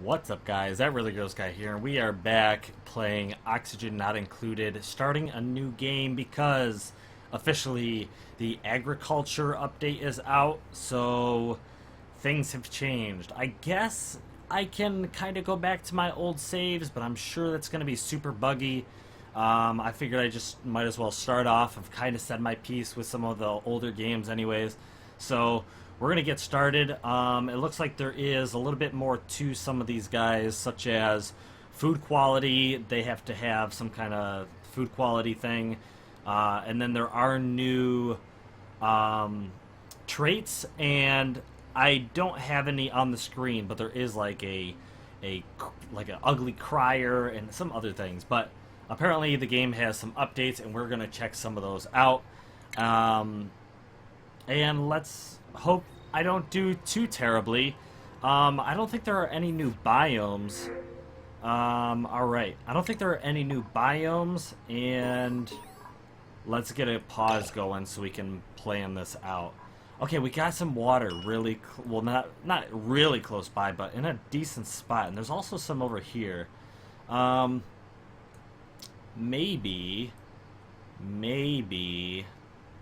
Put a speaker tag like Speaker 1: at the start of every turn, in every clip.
Speaker 1: What's up, guys? That Really Gross Guy here, and we are back playing Oxygen Not Included, starting a new game because officially the agriculture update is out, so things have changed. I guess I can kind of go back to my old saves, but I'm sure that's going to be super buggy. I figured I just might as well start off. I've kind of said my piece with some of the older games anyways, so we're going to get started. It looks like there is a little bit more to some of these guys, such as food quality. They have to have some kind of food quality thing. And then there are new traits, and I don't have any on the screen, but there is like an ugly crier and some other things. But apparently the game has some updates, and we're going to check some of those out. And let's hope I don't do too terribly. I don't think there are any new biomes. Alright. I don't think there are any new biomes, and let's get a pause going so we can plan this out. Okay, we got some water really, well, not really close by, but in a decent spot. And there's also some over here. Maybe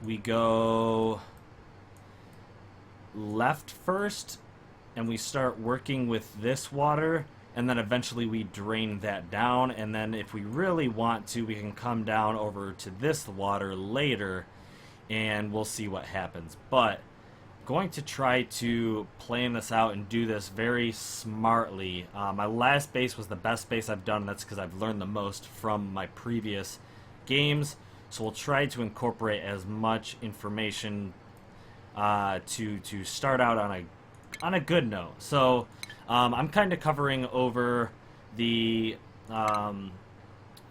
Speaker 1: we go left first and we start working with this water, and then eventually we drain that down, and then if we really want to, we can come down over to this water later and we'll see what happens. But I'm going to try to plan this out and do this very smartly. My last base was the best base I've done, and that's because I've learned the most from my previous games, so we'll try to incorporate as much information to start out on a good note. So I'm kind of covering over the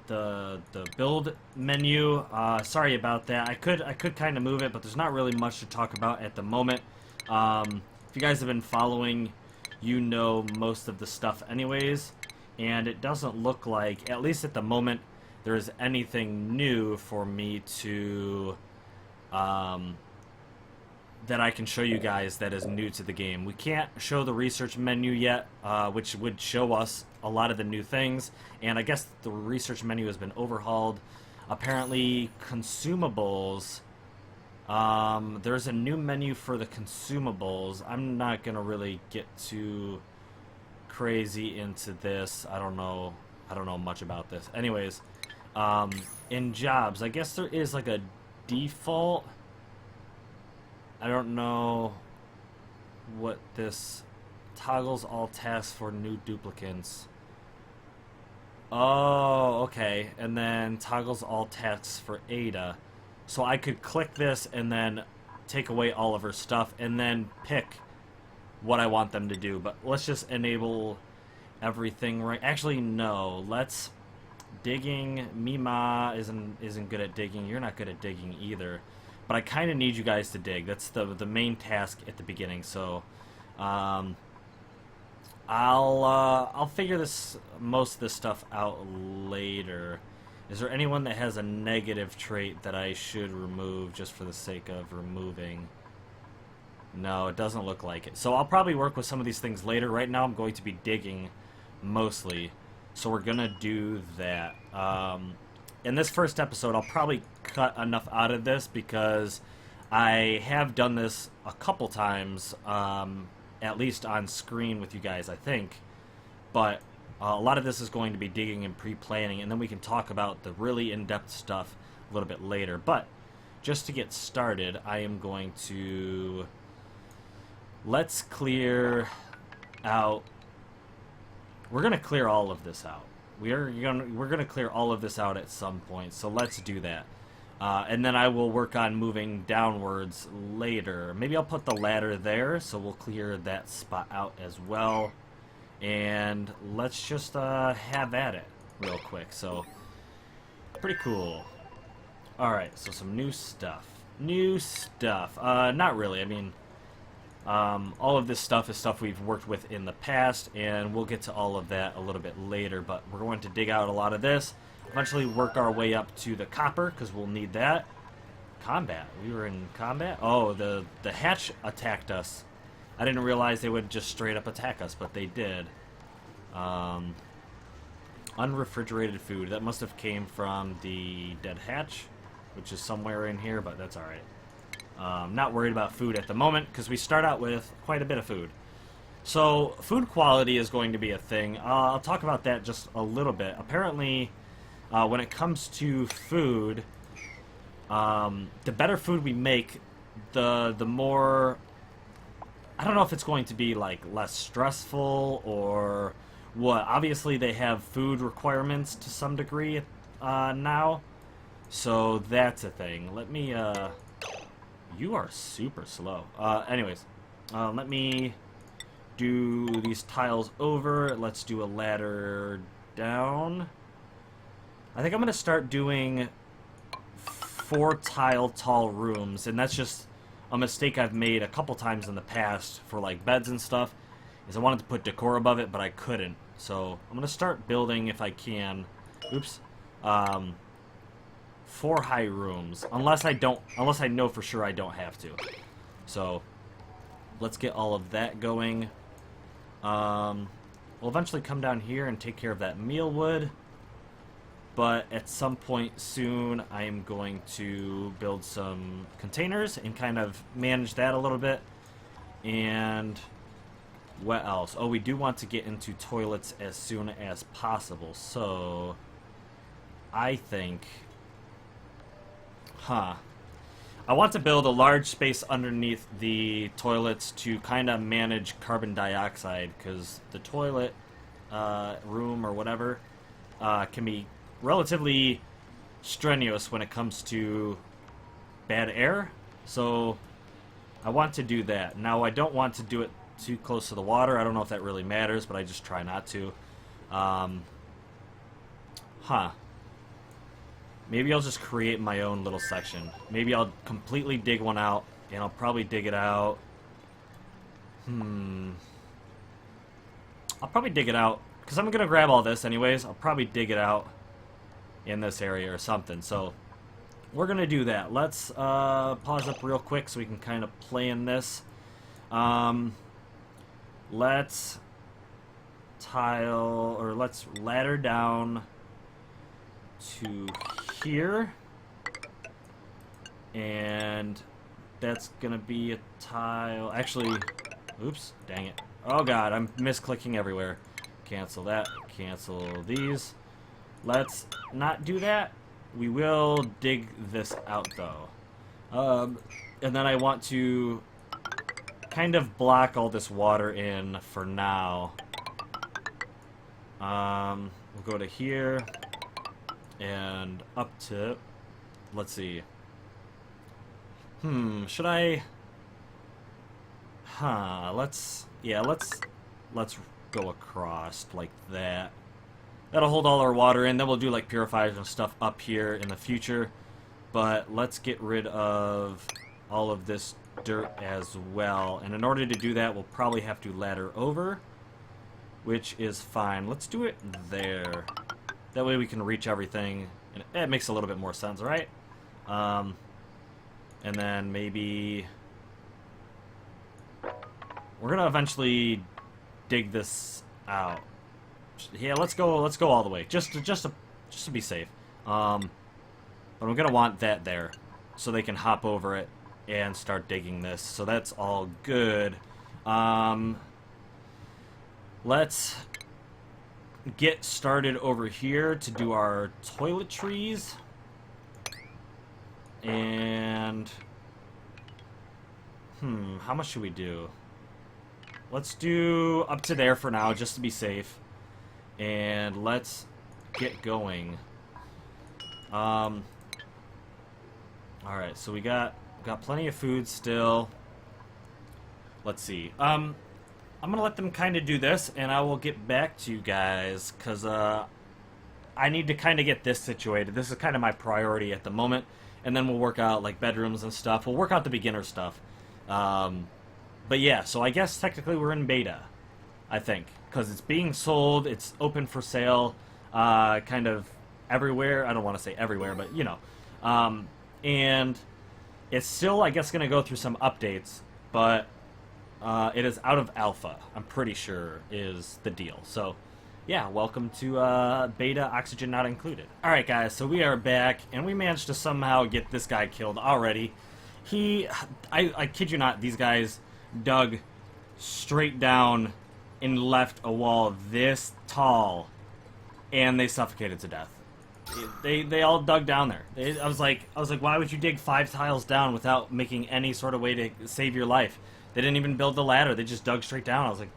Speaker 1: build menu. Sorry about that. I could kind of move it, but there's not really much to talk about at the moment. If you guys have been following, you know most of the stuff anyways, and it doesn't look like, at least at the moment, there is anything new for me to that I can show you guys that is new to the game. We can't show the research menu yet, which would show us a lot of the new things, and I guess the research menu has been overhauled. Apparently, consumables, there's a new menu for the consumables. I'm not gonna really get too crazy into this. I don't know much about this. Anyways, in jobs, I guess there is like a default. I don't know what this toggles all tasks for new duplicants. Oh, okay. And then toggles all tasks for Ada. So I could click this and then take away all of her stuff and then pick what I want them to do. But let's just enable everything right. Actually, no. Let's digging. Mima isn't good at digging. You're not good at digging either. But I kind of need you guys to dig. That's the main task at the beginning. So, I'll figure most of this stuff out later. Is there anyone that has a negative trait that I should remove just for the sake of removing? No, it doesn't look like it. So I'll probably work with some of these things later. Right now, I'm going to be digging mostly. So we're gonna do that. In this first episode, I'll probably cut enough out of this because I have done this a couple times, at least on screen with you guys, I think. But a lot of this is going to be digging and pre-planning, and then we can talk about the really in-depth stuff a little bit later. But just to get started, I am going to... Let's clear out... We're going to clear all of this out. We're gonna clear all of this out at some point, so let's do that. And then I will work on moving downwards later. Maybe I'll put the ladder there, so we'll clear that spot out as well. And let's just have at it real quick. So, pretty cool. Alright, so some new stuff. Not really, I mean... all of this stuff is stuff we've worked with in the past, and we'll get to all of that a little bit later, but we're going to dig out a lot of this, eventually work our way up to the copper, because we'll need that. Combat. We were in combat? Oh, the hatch attacked us. I didn't realize they would just straight up attack us, but they did. Um, unrefrigerated food. That must have came from the dead hatch, which is somewhere in here, but that's alright. Not worried about food at the moment, because we start out with quite a bit of food. So, food quality is going to be a thing. I'll talk about that just a little bit. Apparently, when it comes to food, the better food we make, the more... I don't know if it's going to be, like, less stressful or what. Obviously, they have food requirements to some degree now. So, that's a thing. Let me, You are super slow. Anyways, let me do these tiles over. Let's do a ladder down. I think I'm going to start doing 4 tile tall rooms, and that's just a mistake I've made a couple times in the past for like beds and stuff, is I wanted to put decor above it, but I couldn't. So I'm going to start building, if I can, 4 high rooms, unless I know for sure I don't have to. So let's get all of that going. We'll eventually come down here and take care of that meal wood, but at some point soon I am going to build some containers and kind of manage that a little bit. And what else? Oh, we do want to get into toilets as soon as possible, so I think... I want to build a large space underneath the toilets to kind of manage carbon dioxide, because the toilet room or whatever can be relatively strenuous when it comes to bad air. So I want to do that. Now, I don't want to do it too close to the water. I don't know if that really matters, but I just try not to. Maybe I'll just create my own little section. Maybe I'll completely dig one out, and I'll probably dig it out. I'll probably dig it out, because I'm going to grab all this anyways. I'll probably dig it out in this area or something. So we're going to do that. Let's pause up real quick so we can kind of play in this. Let's let's ladder down to here, and that's gonna be a tile. Actually, oops, dang it. Oh god, I'm misclicking everywhere. Cancel that, cancel these. Let's not do that. We will dig this out though. And then I want to kind of block all this water in for now. We'll go to here and up to, let's see. Should I? Let's go across like that. That'll hold all our water in. Then we'll do like purifiers and stuff up here in the future. But let's get rid of all of this dirt as well. And in order to do that, we'll probably have to ladder over, which is fine. Let's do it there. That way we can reach everything. And it makes a little bit more sense, right? And then maybe we're gonna eventually dig this out. Yeah, let's go all the way, just to be safe. But I'm gonna want that there, so they can hop over it and start digging this. So that's all good. Let's get started over here to do our toiletries. And how much should we do? Let's do up to there for now, just to be safe. And let's get going. Alright, so we got plenty of food still. Let's see. I'm gonna let them kind of do this, and I will get back to you guys, because I need to kind of get this situated. This is kind of my priority at the moment, and then we'll work out like bedrooms and stuff. We'll work out the beginner stuff. But yeah, so I guess technically we're in beta, I think, because it's being sold, it's open for sale, kind of everywhere. I don't want to say everywhere, but you know. And it's still, I guess, going to go through some updates, but it is out of alpha, I'm pretty sure, is the deal. So Yeah, welcome to beta oxygen not included. Alright guys, so we are back, and we managed to somehow get this guy killed already. I kid you not, these guys dug straight down and left a wall this tall, and they suffocated to death. They all dug down there. I was like, why would you dig 5 tiles down without making any sort of way to save your life? They didn't even build the ladder. They just dug straight down. I was like,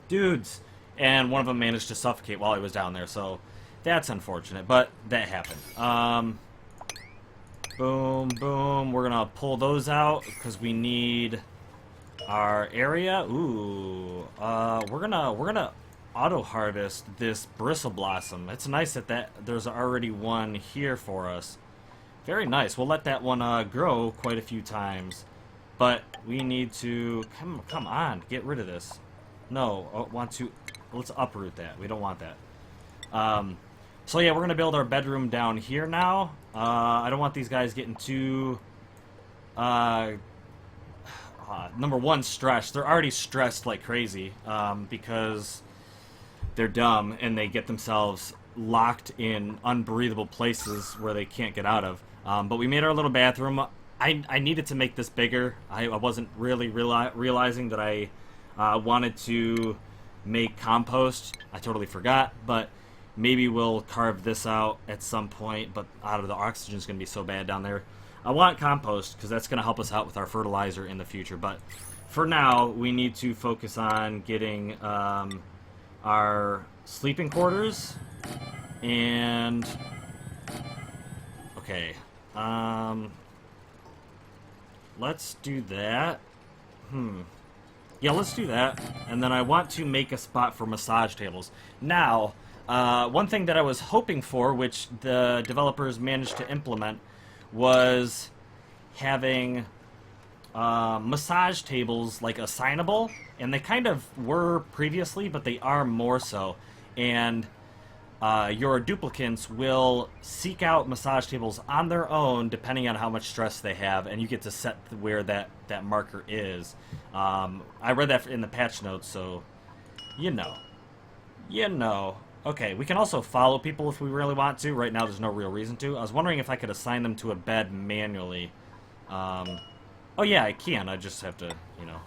Speaker 1: dudes. And one of them managed to suffocate while he was down there, so that's unfortunate, but that happened. Boom, boom. We're gonna pull those out because we need our area. Ooh, we're gonna auto harvest this bristle blossom. It's nice that there's already one here for us. Very nice. We'll let that one grow quite a few times, but we need to come on, get rid of this. No, let's uproot that. We don't want that. So yeah, we're gonna build our bedroom down here now. I don't want these guys getting too number one, stressed. They're already stressed like crazy because they're dumb and they get themselves locked in unbreathable places where they can't get out of. But we made our little bathroom. I needed to make this bigger. I wasn't really realizing that I wanted to make compost. I totally forgot, but maybe we'll carve this out at some point, but out of the oxygen is going to be so bad down there. I want compost because that's going to help us out with our fertilizer in the future, but for now we need to focus on getting our sleeping quarters and okay, let's do that. Yeah, let's do that. And then I want to make a spot for massage tables. Now, one thing that I was hoping for, which the developers managed to implement, was having massage tables like assignable. And they kind of were previously, but they are more so. And your duplicants will seek out massage tables on their own depending on how much stress they have, and you get to set where that marker is. I read that in the patch notes, so you know. Okay, we can also follow people if we really want to. Right now there's no real reason to. I was wondering if I could assign them to a bed manually. Oh yeah, I can. I just have to,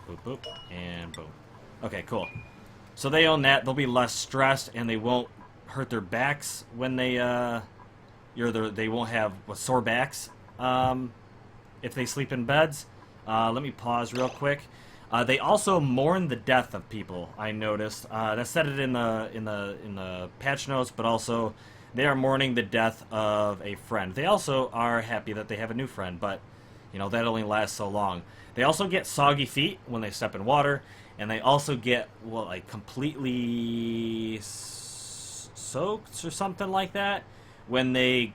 Speaker 1: boop, boop, and boom. Okay, cool. So they own that. They'll be less stressed, and they won't hurt their backs when they they won't have sore backs if they sleep in beds. Let me pause real quick. They also mourn the death of people. I noticed that said it in the patch notes, but also they are mourning the death of a friend. They also are happy that they have a new friend, but that only lasts so long. They also get soggy feet when they step in water, and they also get like completely soaked or something like that when they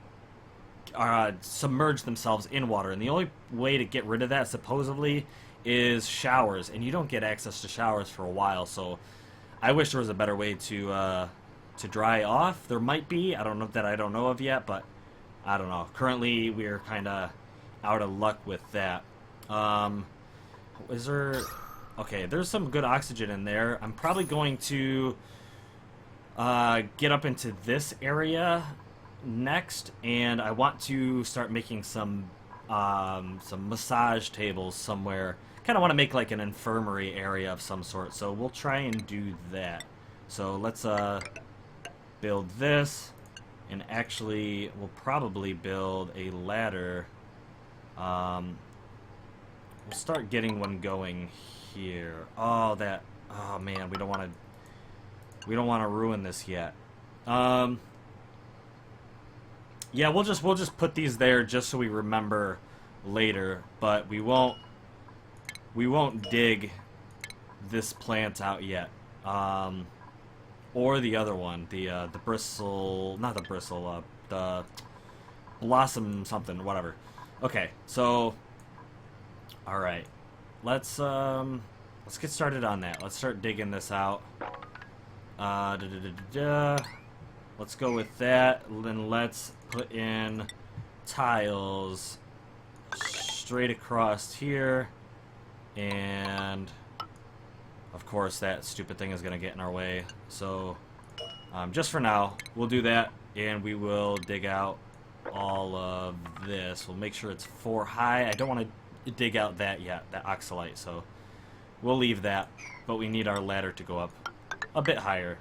Speaker 1: submerge themselves in water. And the only way to get rid of that supposedly is showers, and you don't get access to showers for a while. So I wish there was a better way to dry off. There might be. I don't know of yet, but I don't know. Currently we're kind of out of luck with that. Is there... Okay, there's some good oxygen in there. I'm probably going to get up into this area next, and I want to start making some massage tables somewhere. Kind of want to make like an infirmary area of some sort, so we'll try and do that. So let's build this, and actually we'll probably build a ladder. We'll start getting one going here. Oh man, we don't want to ruin this yet. Yeah, we'll just put these there just so we remember later, but we won't dig this plant out yet. Or the other one, the bristle, not the bristle, the blossom something, whatever. Okay, so all right. Let's get started on that. Let's start digging this out. Let's go with that. Then let's put in tiles straight across here, and of course that stupid thing is gonna get in our way. So Just for now, we'll do that, and we will dig out all of this. We'll make sure it's 4 high. I don't want to dig out that yet, that oxalite, so we'll leave that, but we need our ladder to go up a bit higher.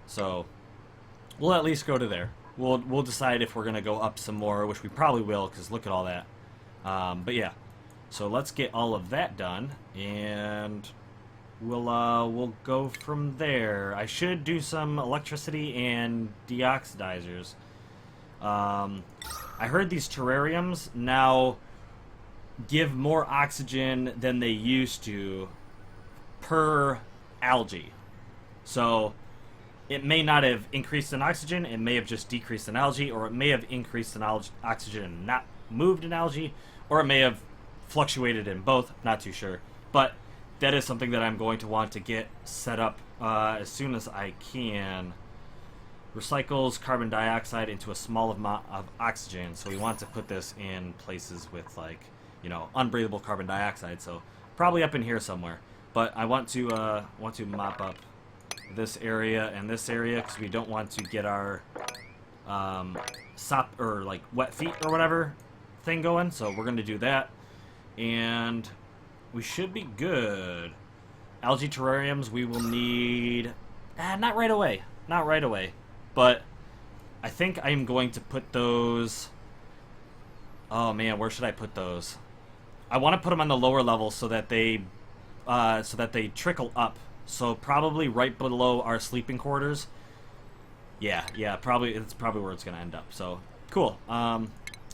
Speaker 1: So we'll at least go to there. We'll decide if we're going to go up some more, which we probably will, because look at all that. But yeah, so let's get all of that done, and we'll go from there. I should do some electricity and deoxidizers. I heard these terrariums now give more oxygen than they used to per algae. So it may not have increased in oxygen, it may have just decreased in algae, or it may have increased in oxygen and not moved in algae, or it may have fluctuated in both, not too sure. But that is something that I'm going to want to get set up as soon as I can. Recycles carbon dioxide into a small amount of oxygen, so we want to put this in places with, like, you know, unbreathable carbon dioxide, so probably up in here somewhere. But I want to mop up this area and this area, because we don't want to get our sop, or like wet feet or whatever thing going, so we're going to do that, and we should be good. Algae terrariums we will need, not right away, but I think I'm going to put those, oh man, where should I put those? I want to put them on the lower level so that they trickle up. So probably right below our sleeping quarters. Yeah, probably it's probably where it's gonna end up. So cool.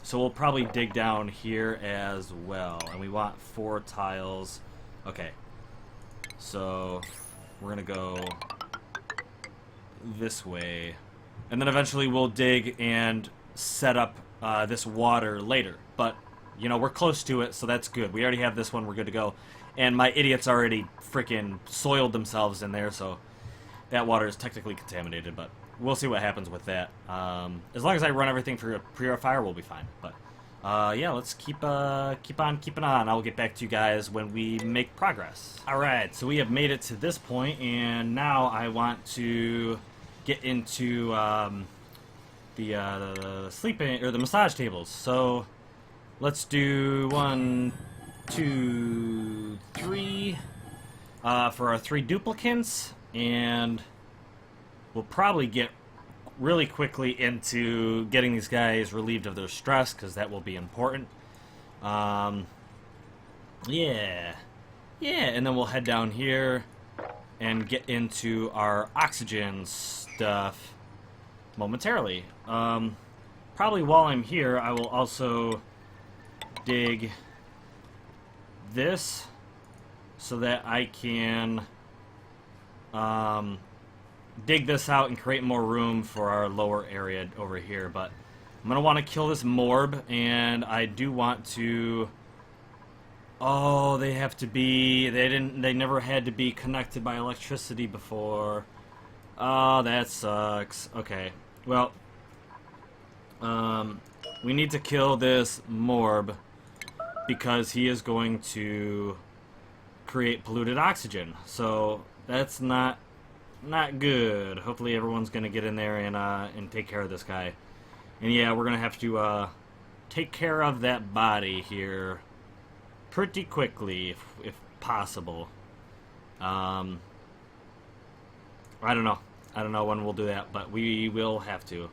Speaker 1: So we'll probably dig down here as well, and we want 4 tiles. Okay. So we're gonna go this way, and then eventually we'll dig and set up this water later. But you know, we're close to it, so that's good. We already have this one. We're good to go. And my idiots already freaking soiled themselves in there, so that water is technically contaminated, but we'll see what happens with that. As long as I run everything through a purifier, we'll be fine. But yeah, let's keep on keeping on. I'll get back to you guys when we make progress. Alright, so we have made it to this point, and now I want to get into the sleeping, or the massage tables. So let's do 1, 2, 3 for our 3 duplicants, and we'll probably get really quickly into getting these guys relieved of their stress, because that will be important. Yeah, and then we'll head down here and get into our oxygen stuff momentarily. Probably while I'm here, I will also dig this so that I can dig this out and create more room for our lower area over here. But I'm gonna want to kill this morb, and I do want to. Oh, they have to be. They never had to be connected by electricity before. Oh, that sucks. Okay, well, we need to kill this morb, because he is going to create polluted oxygen. So that's not good. Hopefully everyone's going to get in there and take care of this guy. And yeah, we're going to have to take care of that body here pretty quickly, if possible. I don't know when we'll do that, but we will have to.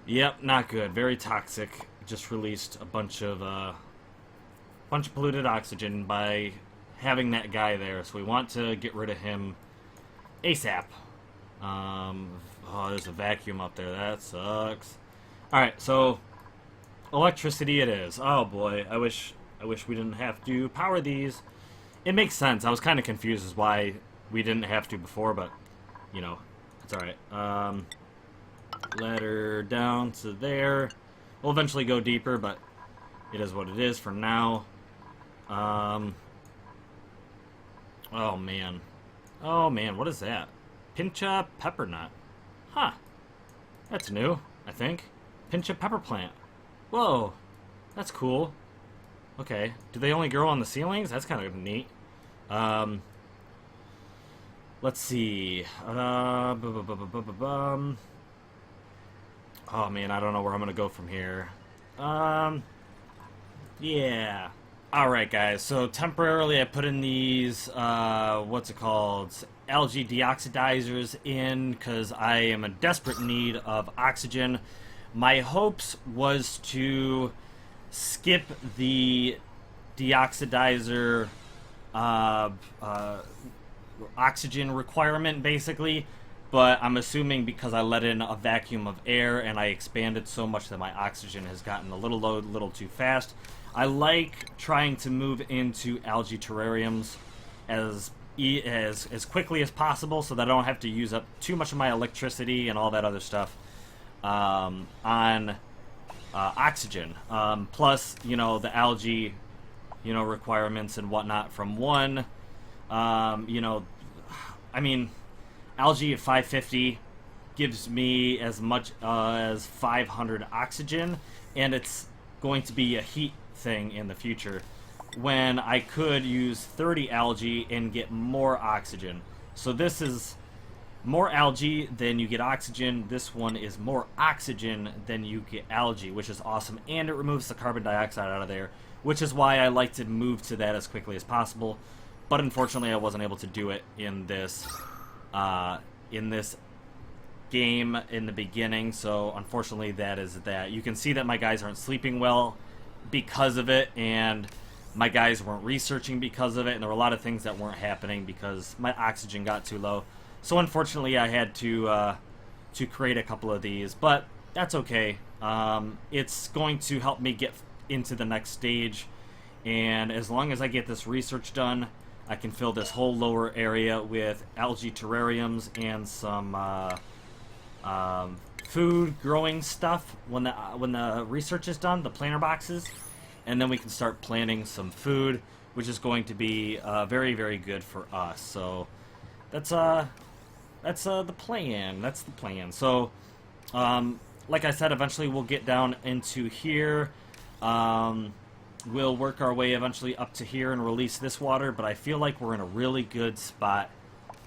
Speaker 1: Yep, not good. Very toxic. Just released a bunch of polluted oxygen by having that guy there, so we want to get rid of him ASAP. Oh, there's a vacuum up there. That sucks. Alright, so electricity it is. Oh boy, I wish we didn't have to power these. It makes sense. I was kind of confused as why we didn't have to before, but you know, it's alright. Ladder down to there. We'll eventually go deeper, but it is what it is for now. Oh man, what is that? Pincha pepper nut. Huh. That's new, I think. Pincha pepper plant. Whoa, that's cool. Okay, do they only grow on the ceilings? That's kind of neat. Let's see. Oh man, I don't know where I'm gonna go from here. Yeah. Alright, guys, so temporarily I put in these, what's it called? Algae deoxidizers in because I am in desperate need of oxygen. My hopes was to skip the deoxidizer uh, uh, oxygen requirement, basically. But I'm assuming because I let in a vacuum of air and I expanded so much that my oxygen has gotten a little low, a little too fast. I like trying to move into algae terrariums as quickly as possible, so that I don't have to use up too much of my electricity and all that other stuff on oxygen. Plus, the algae, requirements and whatnot from one. I mean, algae at 550 gives me as much as 500 oxygen, and it's going to be a heat thing in the future when I could use 30 algae and get more oxygen. So this is more algae than you get oxygen. This one is more oxygen than you get algae, which is awesome, and it removes the carbon dioxide out of there, which is why I like to move to that as quickly as possible. But unfortunately, I wasn't able to do it in this game in the beginning. So unfortunately, that is that. You can see that my guys aren't sleeping well because of it, and my guys weren't researching because of it, and there were a lot of things that weren't happening because my oxygen got too low. So unfortunately, I had to create a couple of these, but that's okay. It's going to help me get into the next stage, and as long as I get this research done, I can fill this whole lower area with algae terrariums and some food growing stuff when the research is done, the planter boxes, and then we can start planting some food, which is going to be very, very good for us. So that's the plan. That's the plan. So like I said, eventually we'll get down into here. We'll work our way eventually up to here and release this water, but I feel like we're in a really good spot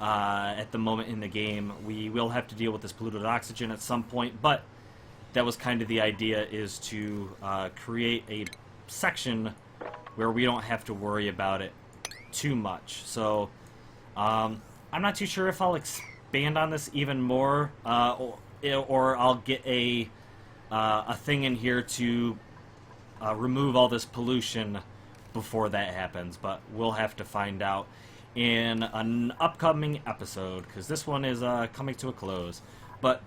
Speaker 1: at the moment in the game. We will have to deal with this polluted oxygen at some point, but that was kind of the idea, is to create a section where we don't have to worry about it too much. So I'm not too sure if I'll expand on this even more, or I'll get a thing in here to remove all this pollution before that happens, but we'll have to find out in an upcoming episode, because this one is coming to a close. But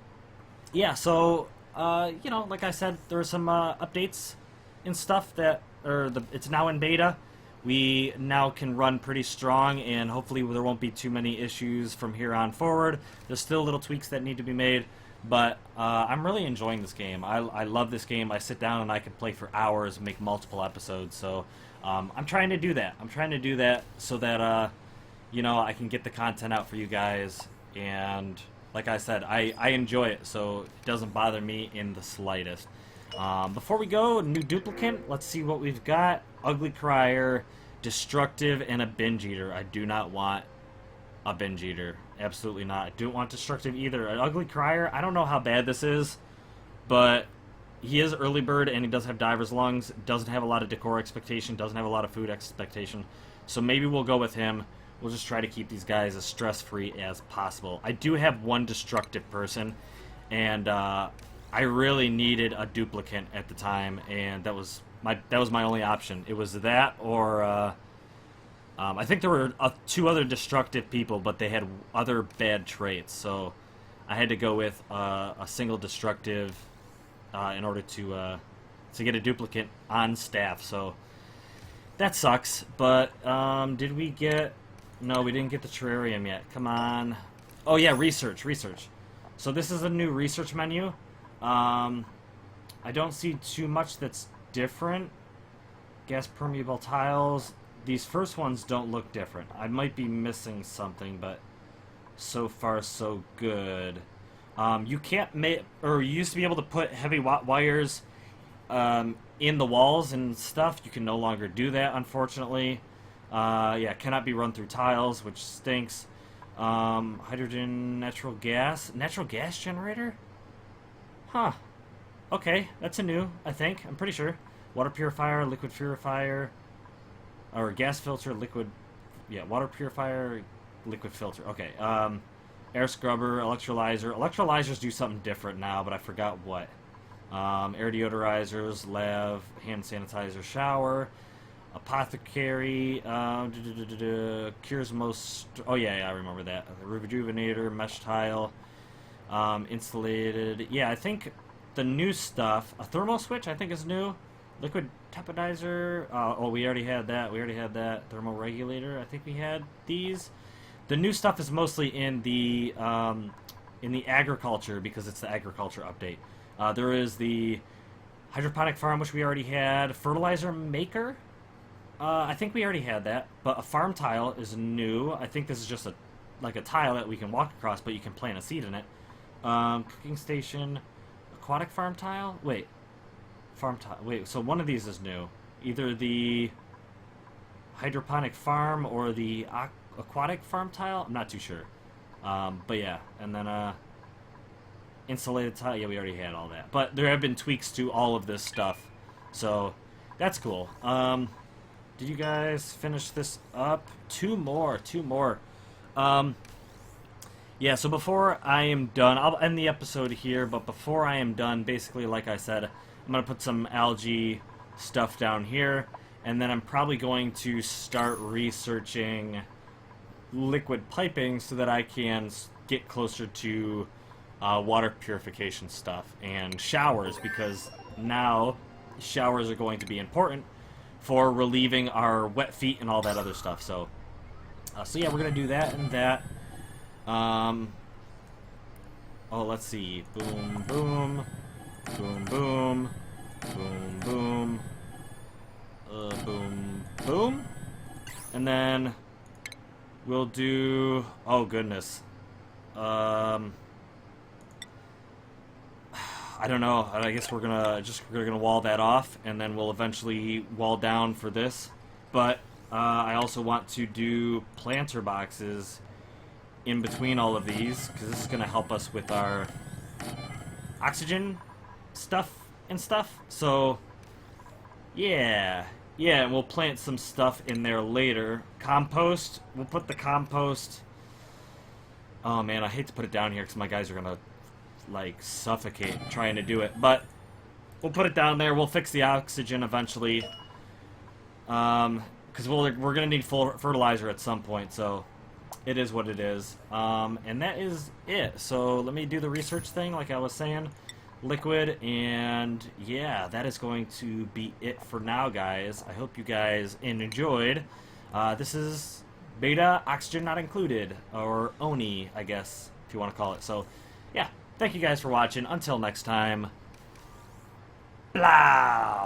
Speaker 1: yeah, so like I said, there are some updates and stuff that it's now in beta. We now can run pretty strong, and hopefully there won't be too many issues from here on forward. There's still little tweaks that need to be made, but I'm really enjoying this game. I love this game. I sit down and I can play for hours and make multiple episodes. So I'm trying to do that. I'm trying to do that so that I can get the content out for you guys. And like I said, I enjoy it, so it doesn't bother me in the slightest. Before we go, new duplicant. Let's see what we've got. Ugly Crier, Destructive, and a Binge Eater. I do not want a Binge Eater. Absolutely not. I don't want Destructive either. An Ugly Crier, I don't know how bad this is, but he is early bird and he does have diver's lungs, doesn't have a lot of decor expectation, doesn't have a lot of food expectation, so maybe we'll go with him. We'll just try to keep these guys as stress-free as possible. I do have one destructive person, and I really needed a duplicant at the time, and that was my only option. It was that, or I think there were two other destructive people, but they had other bad traits, so I had to go with a single destructive in order to get a duplicate on staff. So that sucks. But did we get? No, we didn't get the terrarium yet. Come on. Oh yeah, research. So this is a new research menu. I don't see too much that's different. Gas permeable tiles. These first ones don't look different. I might be missing something, but so far so good. You can't make, or you used to be able to put heavy wires in the walls and stuff. You can no longer do that, unfortunately. Yeah, cannot be run through tiles, which stinks. Hydrogen, natural gas generator? Huh. Okay, that's a new, I think. I'm pretty sure. Water purifier, liquid purifier, or gas filter, liquid, yeah, water purifier, liquid filter. Okay, air scrubber, electrolyzer. Electrolyzers do something different now, but I forgot what. Air deodorizers, lav, hand sanitizer, shower, apothecary, cures most. Oh yeah, I remember that. Rejuvenator, mesh tile, insulated. Yeah, I think the new stuff. A thermal switch, I think, is new. Liquid teponizer. Oh, we already had that. Thermal regulator. I think we had these. The new stuff is mostly in the agriculture because it's the agriculture update. There is the hydroponic farm, which we already had. Fertilizer maker. I think we already had that, but a farm tile is new. I think this is just like a tile that we can walk across, but you can plant a seed in it. Cooking station, aquatic farm tile. Wait, farm tile. Wait, so one of these is new. Either the hydroponic farm or the aquatic farm tile. I'm not too sure. But yeah, and then insulated tile. Yeah, we already had all that. But there have been tweaks to all of this stuff, so that's cool. Did you guys finish this up? Two more. Yeah, so before I am done, I'll end the episode here, but before I am done, basically, like I said, I'm going to put some algae stuff down here, and then I'm probably going to start researching liquid piping so that I can get closer to water purification stuff and showers, because now showers are going to be important for relieving our wet feet and all that other stuff. So yeah, we're gonna do that and that. Oh, let's see. Boom, boom, boom, boom, boom, boom, boom, boom, and then we'll do. Oh goodness. I don't know. I guess we're gonna wall that off, and then we'll eventually wall down for this. But I also want to do planter boxes in between all of these, because this is gonna help us with our oxygen stuff. So yeah, and we'll plant some stuff in there later. Compost. We'll put the compost. Oh man, I hate to put it down here because my guys are gonna like suffocate trying to do it, but we'll put it down there. We'll fix the oxygen eventually, because we're gonna need full fertilizer at some point, so it is what it is. And that is it. So let me do the research thing like I was saying. Liquid, and yeah, that is going to be it for now, guys. I hope you guys enjoyed. This is beta, oxygen not included, or ONI, I guess, if you want to call it. So yeah, thank you guys for watching. Until next time, blow!